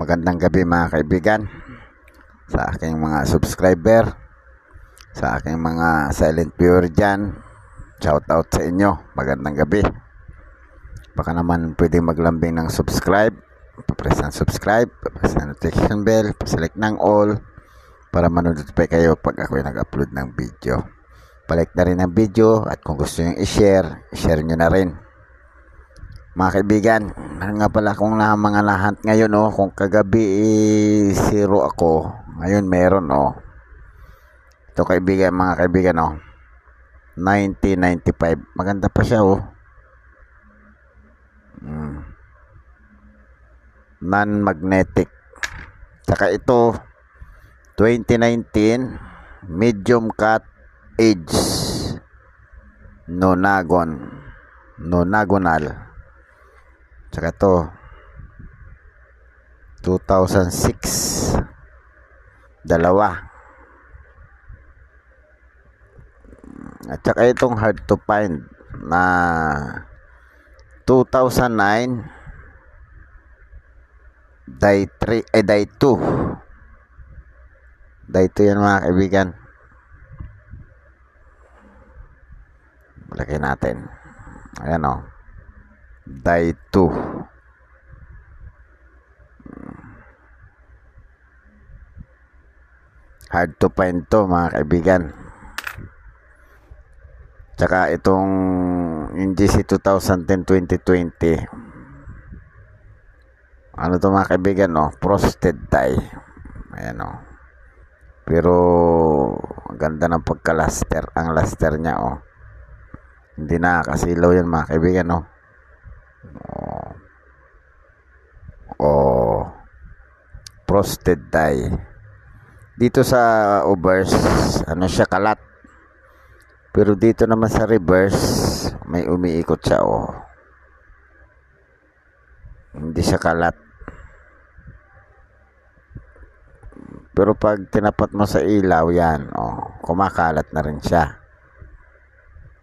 Magandang gabi mga kaibigan, sa aking mga subscriber, sa aking mga silent viewer dyan. Shout out sa inyo, magandang gabi. Baka naman pwedeng maglambing ng subscribe, papress ng subscribe, papress ng notification bell, paselect ng all para manonotify kayo pag ako nag-upload ng video. Palike na rin ang video at kung gusto nyo i-share, i-share nyo na rin. Mga kaibigan, meron nga pala akong mga lahat ngayon, kung kagabi zero ako, ngayon meron ito kaibigan, mga kaibigan 1995, maganda pa siya non-magnetic. Saka ito 2019 medium cut edge nonagonal. Tsaka ito 2006 dalawa. At saka itong hard to find na 2009 die 2 yan mga kaibigan. Malaki natin, ayan die 2. Hard to find to mga kaibigan. Tsaka itong NGC 2010-2020, ano to mga kaibigan, frosted die. Ayan pero ang ganda ng pagka-luster, ang luster niya hindi nakakasilaw yan mga kaibigan frosted die. Dito sa obverse siya kalat, pero dito naman sa reverse may umiikot siya hindi siya kalat. Pero pag tinapat mo sa ilaw yan kumakalat na rin siya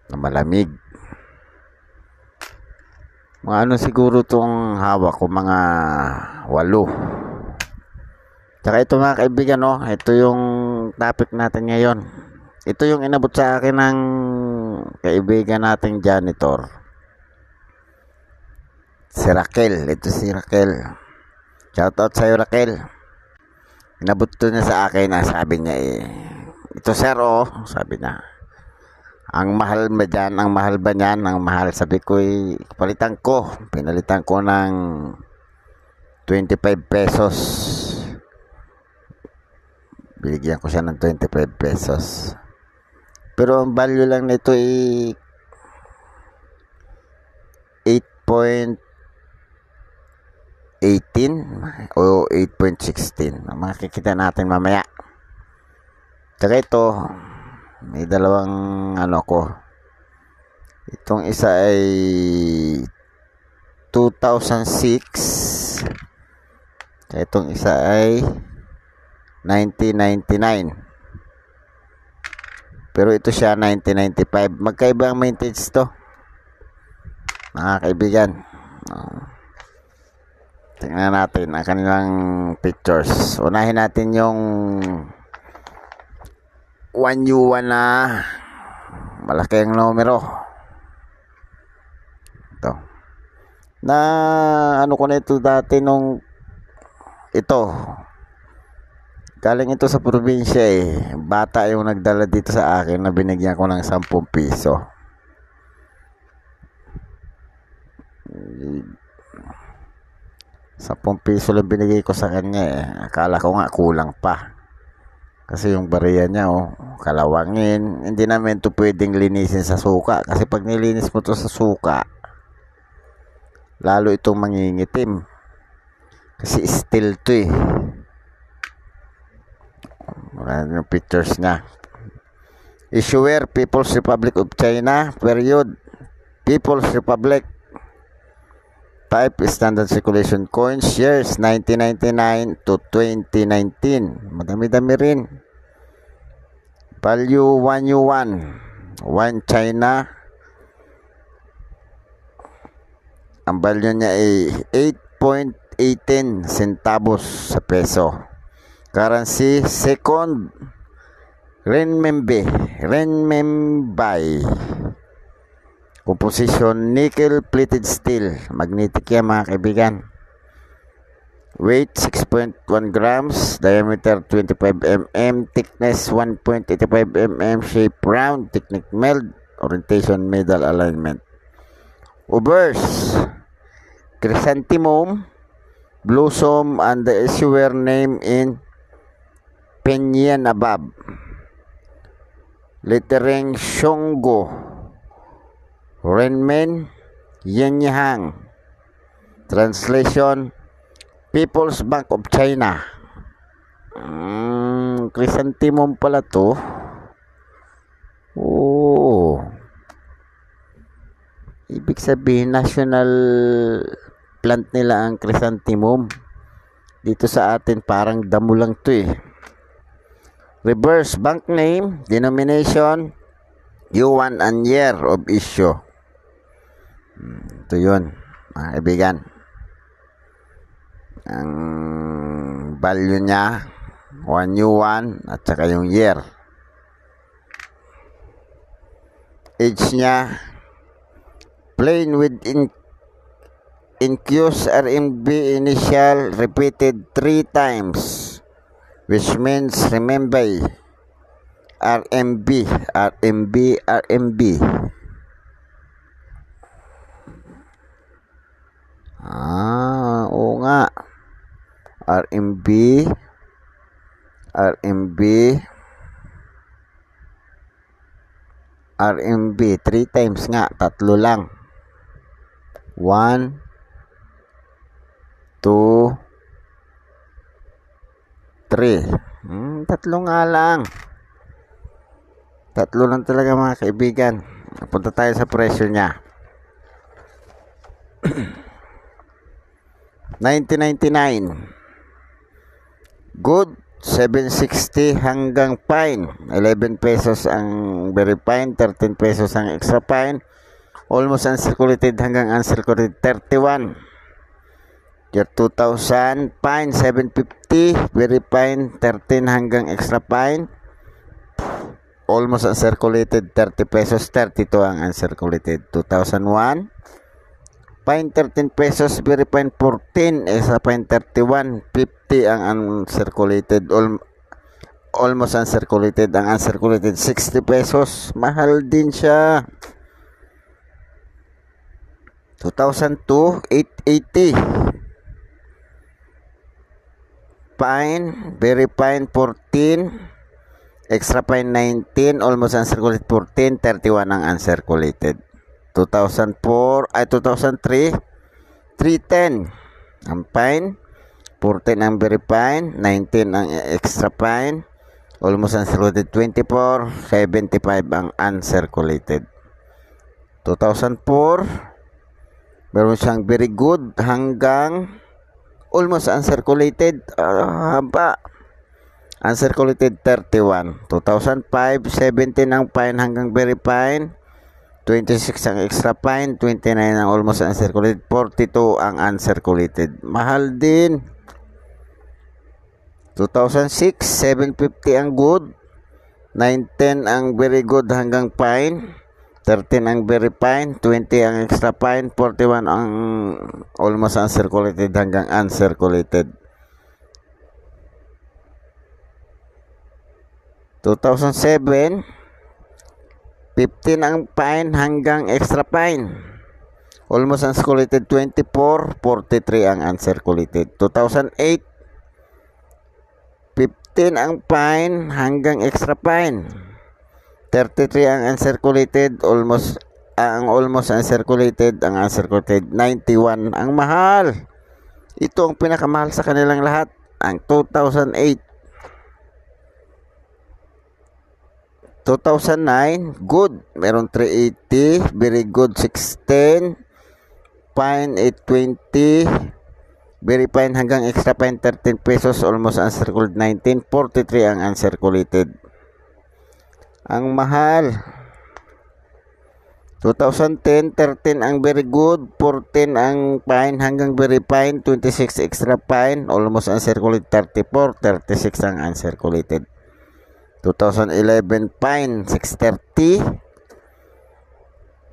na malamig. Mga siguro tong hawak ko, mga 8. Tsaka ito mga kaibigan ito yung topic natin ngayon. Ito yung inabot sa akin ng kaibigan nating janitor, si Raquel. Ito si Raquel, shout out sa'yo Raquel. Inabot to niya sa akin, sabi niya ito sir sabi niya, ang mahal ba dyan, ang mahal ba niyan, ang mahal. Sabi ko pinalitan ko ng 25 pesos. Binigyan ko siya ng 25 pesos. Pero ang value lang nito 8.18 o 8.16. Makikita natin mamaya. Tsaka ito, may dalawang itong isa ay 2006, itong isa ay 1999, pero ito siya 1995. Magkaiba ang vintage to mga kaibigan. Tingnan natin ang kanilang pictures. Unahin natin yung 1U1 na malaki ang numero. Ito na ko na ito dati nung ito galing ito sa probinsya bata yung nagdala dito sa akin na binigyan ko ng 10 piso. $10 lang binigay ko sa kanya akala ko nga kulang pa kasi yung bariya niya kalawangin. Hindi namin to pwedeng linisin sa suka kasi pag nilinis mo to sa suka lalo itong mangingitim kasi steel to Yung pictures niya. Issuer, People's Republic of China, period, People's Republic. Type, Standard Circulation Coins, years 1999 to 2019. Madami-dami rin. Value 1U1, 1 China. Ang value niya ay 18 centavos sa peso. Currency, second, renminbi. Composition, nickel plated steel. Magnetic yan mga kaibigan. Weight 6.1 grams, diameter 25 mm, thickness 1.85 mm, shape round, technique meld, orientation middle alignment. Obverse, chrysanthemum, blossom and the issuer name in Pinyin above. Lettering Shongo, Renmin, Yenyang. Translation, People's Bank of China. Chrysanthemum pala to. Oh. Ibig sabihin, national plant nila ang chrysanthemum. Dito sa atin, parang damo lang to eh. Reverse bank name, denomination, yuan and year of issue. Ito yun, mga kaibigan. Ang value niya 1 yuan at saka yung year. Age niya plain with incuse RMB initial repeated 3 times, which means remember RMB. Oo nga. RMB 3 times nga, tatlo lang. 1 2 3. Tatlo nga lang. Tatlo lang talaga mga kaibigan. Punta tayo sa presyo niya. 1999. Good 760 hanggang fine. 11 pesos ang very fine, 13 pesos ang extra fine. Almost uncirculated hanggang uncirculated 31. Year 2000, fine 750, very fine 13 hanggang extra fine. Almost uncirculated 30 pesos, 32 ang uncirculated. 2001, fine 13 pesos, very fine 14, extra fine 31, 50 ang uncirculated. Almost uncirculated, ang uncirculated 60 pesos, mahal din siya. 2002, 880. Fine, very fine 14, extra fine 19, almost uncirculated 14, 31 ang uncirculated. 2003, 310 ang fine, 14 ang very fine, 19 ang extra fine, almost uncirculated 24, 75 ang uncirculated. 2004, meron siyang very good hanggang almost uncirculated, haba. Uncirculated 31. 2005, 17 ang fine hanggang very fine, 26 ang extra fine, 29 ang almost uncirculated, 42 ang uncirculated. Mahal din. 2006, 750 ang good, 910 ang very good hanggang fine, 13 ang very fine, 20 ang extra fine, 41 ang almost uncirculated hanggang uncirculated. 2007, 15 ang fine hanggang extra fine, almost uncirculated 24, 43 ang uncirculated. 2008, 15 ang fine hanggang extra fine, 33 ang uncirculated, almost uncirculated, ang uncirculated 91 ang mahal. Ito ang pinakamahal sa kanilang lahat, ang 2008. 2009, good, meron 380, very good 610, fine 820, very fine hanggang extra fine 13 pesos, almost uncirculated 19, 43 ang uncirculated. Ang mahal. 2010, 13 ang very good, 14 ang fine hanggang very fine, 26 extra fine, almost uncirculated, 34, 36 ang uncirculated. 2011 fine, 630,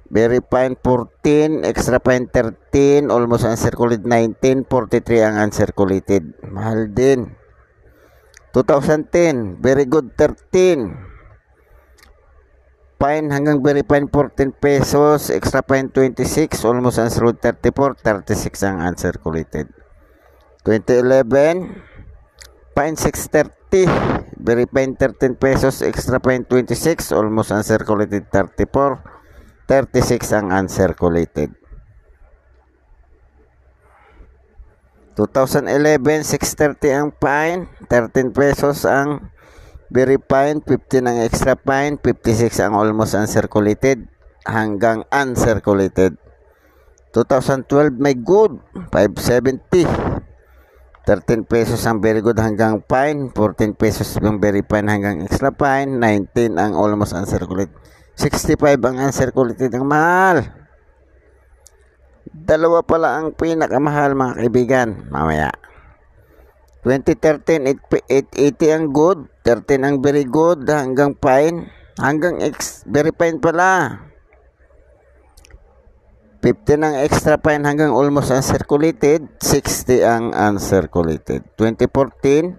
very fine 14, extra fine 13, almost uncirculated 19, 43 ang uncirculated. Mahal din. 2010, very good 13. Fine hanggang very fine 14 pesos, extra fine 26, almost uncirculated 34, 36 ang uncirculated. 2011, fine 630, very fine 13 pesos, extra fine 26, almost uncirculated 34, 36 ang uncirculated. 2011, 630 ang fine, 13 pesos ang very fine, 15 ang extra fine, 56 ang almost uncirculated hanggang uncirculated. 2012 may good, 570, 13 pesos ang very good hanggang fine, 14 pesos ang very fine hanggang extra fine, 19 ang almost uncirculated, 65 ang uncirculated. Ang mahal. Dalawa pala ang pinakamahal mga kaibigan. Mamaya 2013, 880 ang good, 13 ang very good hanggang fine, hanggang very fine pala. 15 ang extra fine hanggang almost uncirculated, 60 ang uncirculated. 2014,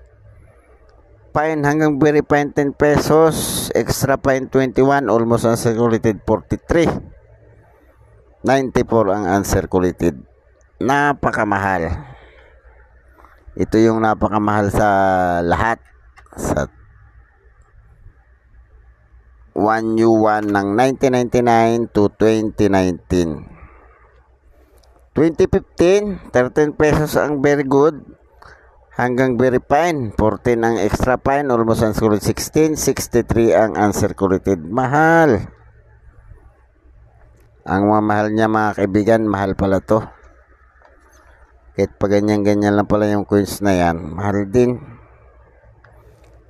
fine hanggang very fine 10 pesos, extra fine 21, almost uncirculated 43. 94 ang uncirculated. Napakamahal. Ito yung napakamahal sa lahat. Sa 1 yuan ng 1999 to 2019. 2015, 13 pesos ang very good hanggang very fine, 14 ang extra fine, almost uncirculated 16, 63 ang uncirculated. Mahal. Ang mamahal niya mga kaibigan, mahal pala to. Kahit pa ganyan-ganyan lang pala yung coins na yan, mahal din.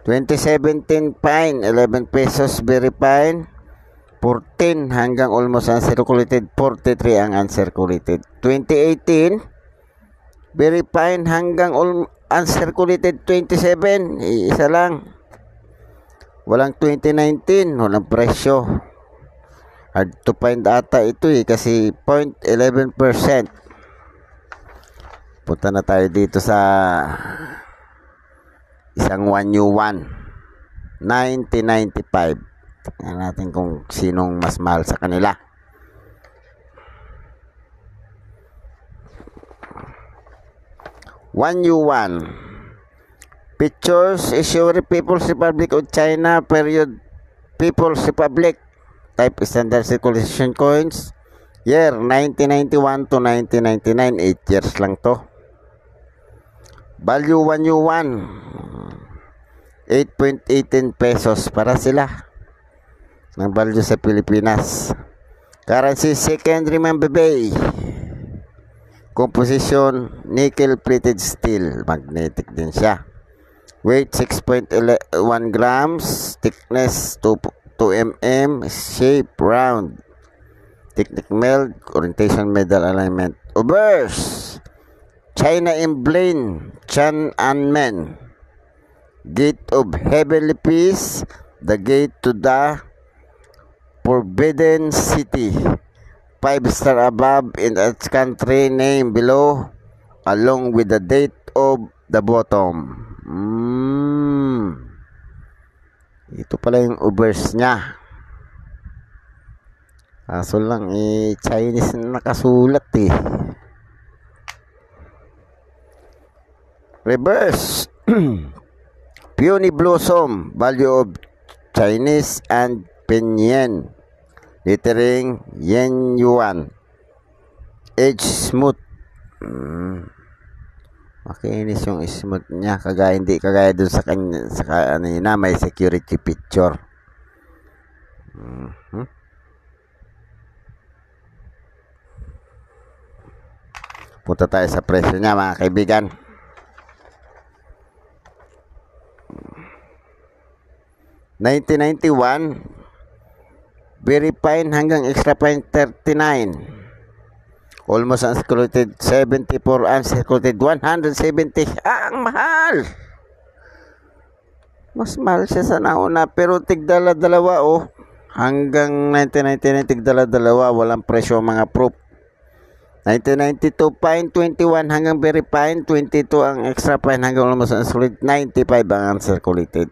2017 fine, 11 pesos very fine, 14 hanggang almost uncirculated, 43 ang uncirculated. 2018 very fine hanggang uncirculated 27, isa lang. Walang 2019, walang presyo. Hard to find ata ito kasi 0.11%. Punta na tayo dito sa isang 1 yuan 1995. Tingnan natin kung sinong mas mahal sa kanila. yuan. Pictures issued People's Republic of China, period People's Republic. Type standard circulation coins. Year 1991 to 1999, 8 years lang to. Value 1 yuan, 8.18 pesos para sila ng value sa Pilipinas. Currency secondary Mambabay. Composition nickel plated steel, magnetic din siya. Weight 6.1 grams, thickness 2 mm, shape round. Technique meld, orientation medal alignment. Obverse China emblem, Tiananmen, Gate of Heavenly Peace, the gate to the Forbidden City. 5-star above in its country name below, along with the date of the bottom. Ito pala yung obverse niya. Kaso lang Chinese na nakasulat Reverse Peony Blossom, value of Chinese and Pinyin, lettering Yen Yuan. Edge smooth. Makinis yung smooth niya, hindi kagaya dun sa kanya, sa kanina may security picture. Punta tayo sa presyo niya mga kaibigan. $1991 very fine hanggang extra fine 39. Almost unsaturated 74, unsaturated 170. Ang mahal! Mas mahal siya sa nauna, pero tigdala-dalawa hanggang 1999 tigdala-dalawa, walang presyo mga proof. 1992 fine 21 hanggang very fine 22 ang extra fine hanggang almost unsaturated 95 ang uncirculated.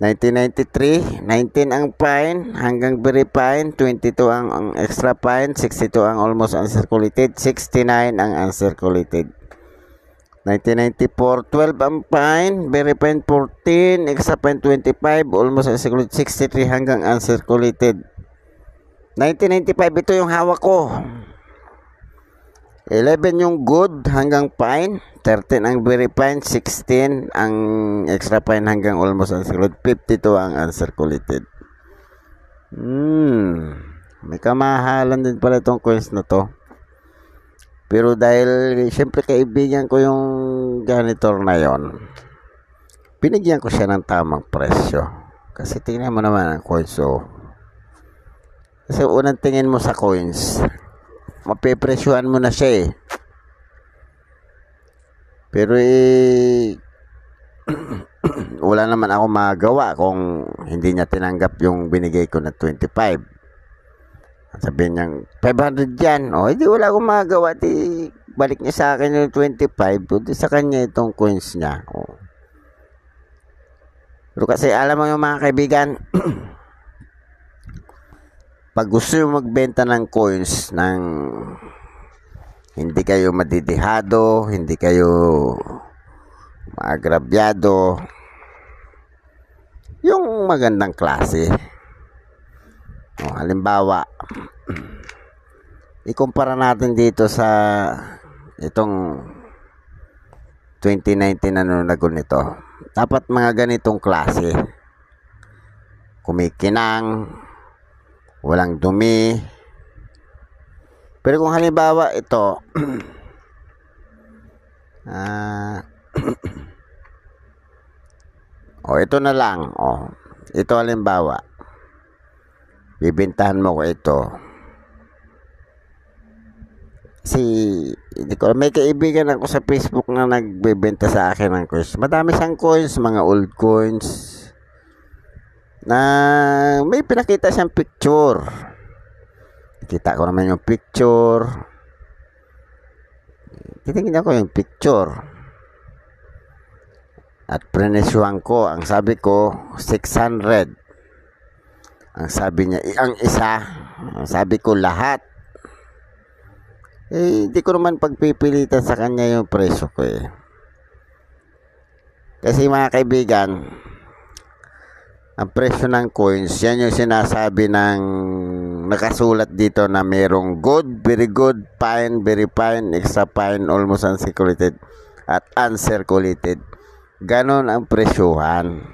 1993, 19 ang fine hanggang very fine, 22 ang extra fine, 62 ang almost uncirculated, 69 ang uncirculated. 1994, 12 ang fine, very fine 14, extra fine 25, almost uncirculated, 63 hanggang uncirculated. 1995, ito yung hawak ko. 11 yung good hanggang fine, 13 ang very fine, 16 ang extra fine hanggang almost uncirculated, 52 ang uncirculated. May kamahalan din pala itong coins na to. Pero dahil syempre kaibigan ko yung janitor na yon, binigyan ko siya ng tamang presyo. Kasi tingnan mo naman ang coins. Kasi unang tingin mo sa coins, mapepresyuhan mo na siya Pero wala naman ako magawa kung hindi niya tinanggap yung binigay ko na 25. Sabihin niyang 500 yan. Hindi wala akong magawa. Balik niya sa akin yung 25. Buti sa kanya itong coins niya. Pero kasi alam mo yung mga kaibigan, pag gusto nyo magbenta ng coins ng hindi kayo madidihado, hindi kayo maagrabyado, yung magandang klase. Halimbawa, ikumpara natin dito sa itong 2019 na nunagon nito. Dapat mga ganitong klase. Kumikinang, walang dumi. Pero kung halimbawa ito ito na lang. Ito halimbawa, bibentahan mo ko ito. May kaibigan ako sa Facebook na nagbebenta sa akin ng coins. Madami siyang coins, mga old coins, na may pinakita siyang picture. Kita ko naman yung picture. Titingnan ko yung picture. At prenesyuhan ko. Ang sabi ko, 600. Ang sabi niya, ang isa. Ang sabi ko, lahat. Hindi ko naman pagpipilitan sa kanya yung presyo ko Kasi mga kaibigan, ang presyo ng coins, yan yung sinasabi ng nakasulat dito na merong good, very good, fine, very fine, extra fine, almost uncirculated, at uncirculated. Ganon ang presyuhan.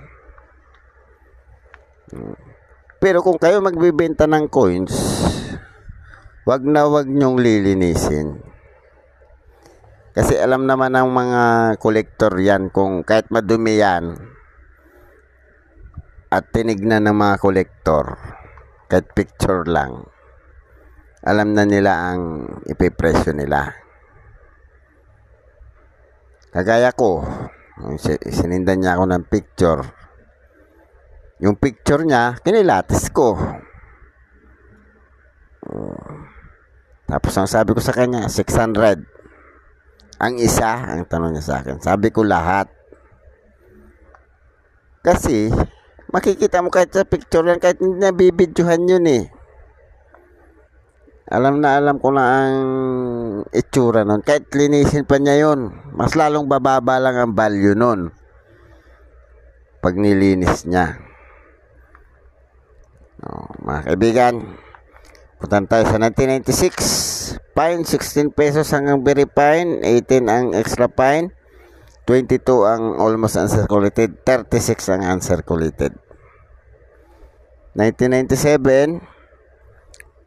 Pero kung kayo magbibenta ng coins, wag nyong lilinisin. Kasi alam naman ng mga kolektor yan kung kahit madumi yan, at tinignan ng mga kolektor, kahit picture lang, alam na nila ang ipipresyo nila. Kagaya ko, sinindan niya ako ng picture. Yung picture niya, kinilatis ko. Tapos ang sabi ko sa kanya, 600. Ang isa, ang tanong niya sa akin, sabi ko lahat. Kasi, makikita mo kahit sa picture yan, kahit hindi na bibidyohan yun Alam ko na ang itsura nun. Kahit linisin pa niya yun, mas lalong bababa lang ang value nun pag nilinis niya. Mga kaibigan, puntan tayo sa 1996. Fine, 16 pesos hanggang very fine, 18 ang extra fine, 22 ang almost uncirculated, 36 ang uncirculated. 1997,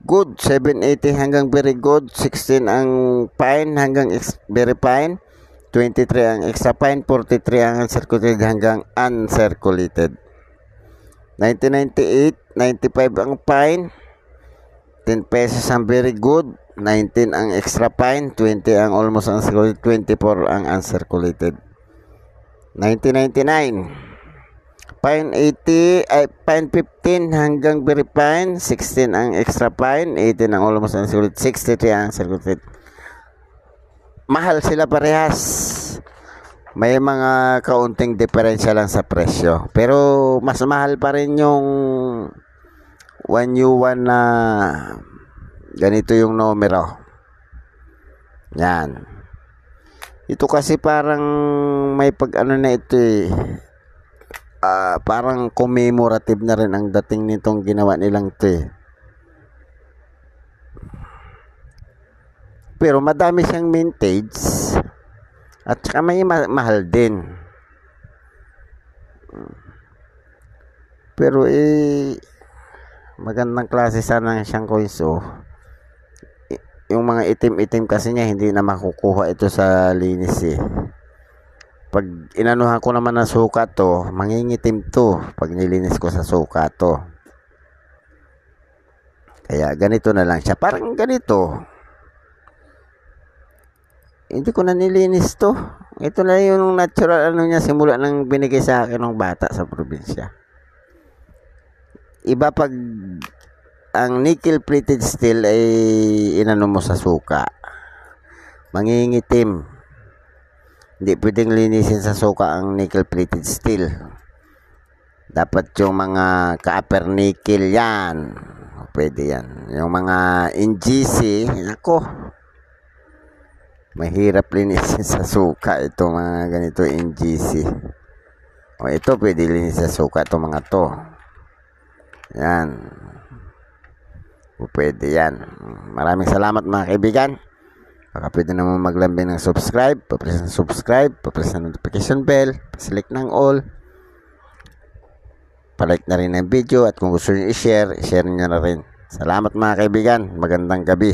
good, 780 hanggang very good, 16 ang fine hanggang very fine, 23 ang extra fine, 43 ang uncirculated hanggang uncirculated. 1998, 95 ang fine, 10 pesos ang very good, 19 ang extra fine, 20 ang almost uncirculated, 24 ang uncirculated. 1999. Fine 80, fine 15 hanggang very fine, 16 ang extra fine, 18 ang almost uncirculated, 63 ang circulated. Mahal sila parehas. May mga kaunting diferensya lang sa presyo. Pero mas mahal pa rin yung 1U1 na ganito yung numero. Yan. Ito kasi parang may pag-ano na ito eh. Parang commemorative na rin ang dating nitong ginawa nilang ito eh. Pero madami siyang mintage at saka may mahal din. Pero magandang klase sana siyang coins oh. Yung mga itim-itim kasi niya hindi na makukuha ito sa linis eh. Pag inanuhan ko naman ng suka to, mangingitim to pag nilinis ko sa suka to. Kaya ganito na lang siya. Parang ganito. Hindi ko na nilinis to. Ito na yung natural ano niya simula nang binigay sa akin ng bata sa probinsya. Iba pag ang nickel plated steel ay inano mo sa suka. Mangingitim. Hindi pwedeng linisin sa suka ang nickel plated steel. Dapat yung mga copper nickel yan. Pwede yan. Yung mga NGC, nako. Mahirap linisin sa suka ito mga ganito NGC. O ito pwede linisin sa suka ito mga to. Yan. O pwede yan. Maraming salamat mga kaibigan. Baka pwede naman maglambing ng subscribe. Papress ng subscribe. Papress ng notification bell. Select ng all. Palike na rin ang video. At kung gusto nyo i-share, i-share nyo na rin. Salamat mga kaibigan. Magandang gabi.